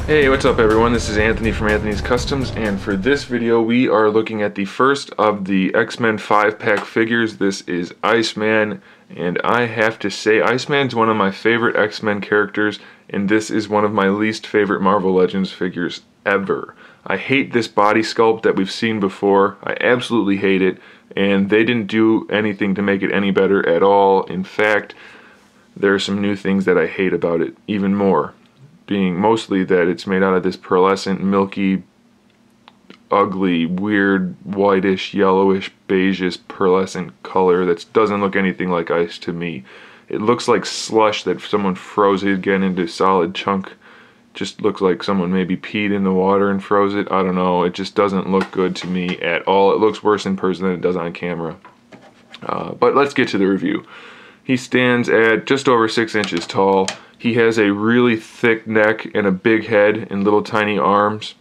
Hey, what's up everyone? This is Anthony from Anthony's Customs, and for this video we are looking at the first of the X-Men 5-pack figures. This is ICEMAN, and I have to say ICEMAN's one of my favorite X-Men characters, and this is one of my least favorite Marvel Legends figures ever. I hate this body sculpt that we've seen before. I absolutely hate it, and they didn't do anything to make it any better at all. In fact, there are some new things that I hate about it even more, being mostly that it's made out of this pearlescent, milky, ugly, weird, whitish, yellowish, beigeish, pearlescent color that doesn't look anything like ice to me. It looks like slush that someone froze it again into solid chunk. Just looks like someone maybe peed in the water and froze it. I don't know. It just doesn't look good to me at all. It looks worse in person than it does on camera. But let's get to the review. He stands at just over 6 inches tall. He has a really thick neck and a big head and little tiny arms,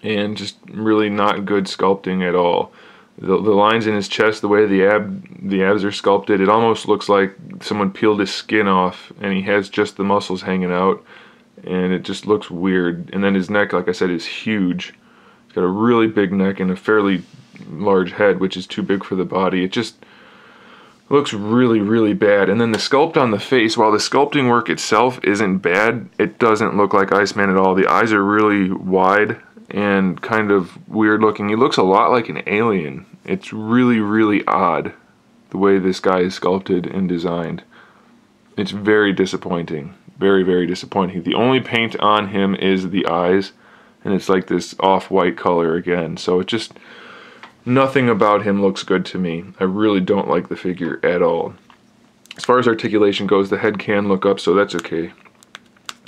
and just really not good sculpting at all. The lines in his chest, the way the abs are sculpted, it almost looks like someone peeled his skin off and he has just the muscles hanging out, and it just looks weird. And then his neck, like I said, is huge. He's got a really big neck and a fairly large head, which is too big for the body. It just looks really bad. And then the sculpt on the face, while the sculpting work itself isn't bad, it doesn't look like ICEMAN at all. The eyes are really wide and kind of weird looking. He looks a lot like an alien. It's really odd the way this guy is sculpted and designed. It's very disappointing. Very disappointing. The only paint on him is the eyes, and it's like this off-white color again. So it just, nothing about him looks good to me. I really don't like the figure at all. As far as articulation goes, the head can look up, so that's okay.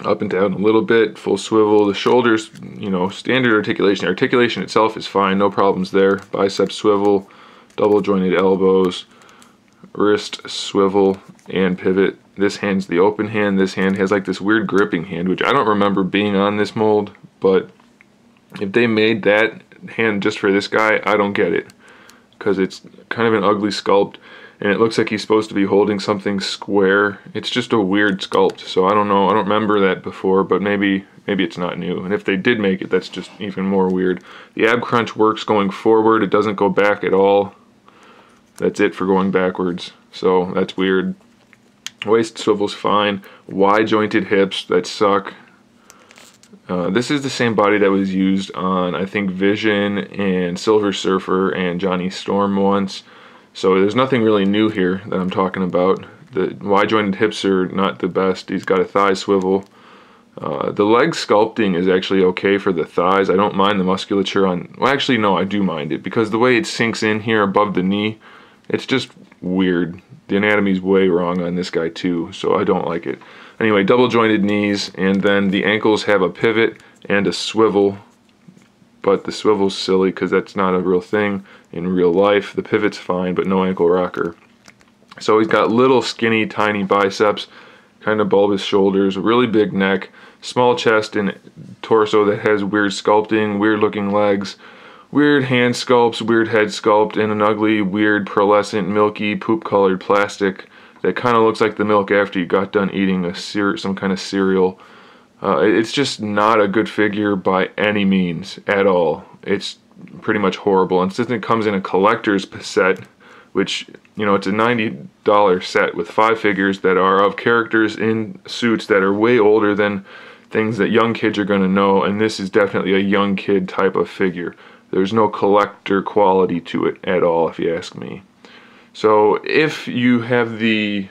Up and down a little bit, full swivel. The shoulders, you know, standard articulation. Articulation itself is fine, no problems there. Bicep swivel, double jointed elbows, wrist swivel, and pivot. This hand's the open hand. This hand has like this weird gripping hand, which I don't remember being on this mold, but if they made that hand just for this guy, I don't get it, because it's kind of an ugly sculpt and it looks like he's supposed to be holding something square. It's just a weird sculpt, so I don't know. I don't remember that before, but maybe it's not new, and if they did make it, that's just even more weird. The ab crunch works going forward. It doesn't go back at all. That's it for going backwards, so that's weird. Waist swivel's fine. Wide jointed hips that suck. This is the same body that was used on, I think, Vision and Silver Surfer and Johnny Storm once. So there's nothing really new here that I'm talking about. The wide jointed hips are not the best. He's got a thigh swivel. The leg sculpting is actually okay for the thighs. I don't mind the musculature on, well actually no, I do mind it, because the way it sinks in here above the knee, it's just weird. The anatomy's way wrong on this guy too, so I don't like it. Anyway, double jointed knees, and then the ankles have a pivot and a swivel, but the swivel's silly because that's not a real thing in real life. The pivot's fine, but no ankle rocker. So he's got little skinny tiny biceps, kind of bulbous shoulders, a really big neck, small chest and torso that has weird sculpting, weird looking legs, weird hand sculpts, weird head sculpt, and an ugly, weird, pearlescent, milky, poop-colored plastic that kind of looks like the milk after you got done eating some kind of cereal. It's just not a good figure by any means at all. It's pretty much horrible. And since it comes in a collector's set, which, you know, it's a $90 set with 5 figures that are of characters in suits that are way older than things that young kids are going to know, and this is definitely a young kid type of figure. There's no collector quality to it at all, if you ask me. So if you have the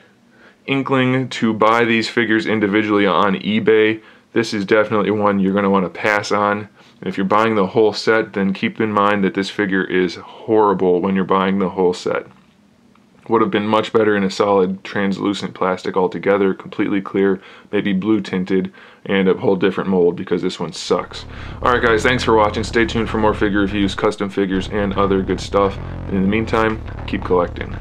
inkling to buy these figures individually on eBay, this is definitely one you're going to want to pass on. And if you're buying the whole set, then keep in mind that this figure is horrible when you're buying the whole set. Would have been much better in a solid translucent plastic altogether, completely clear, maybe blue tinted, and a whole different mold, because this one sucks. Alright guys, thanks for watching. Stay tuned for more figure reviews, custom figures, and other good stuff. And in the meantime, keep collecting.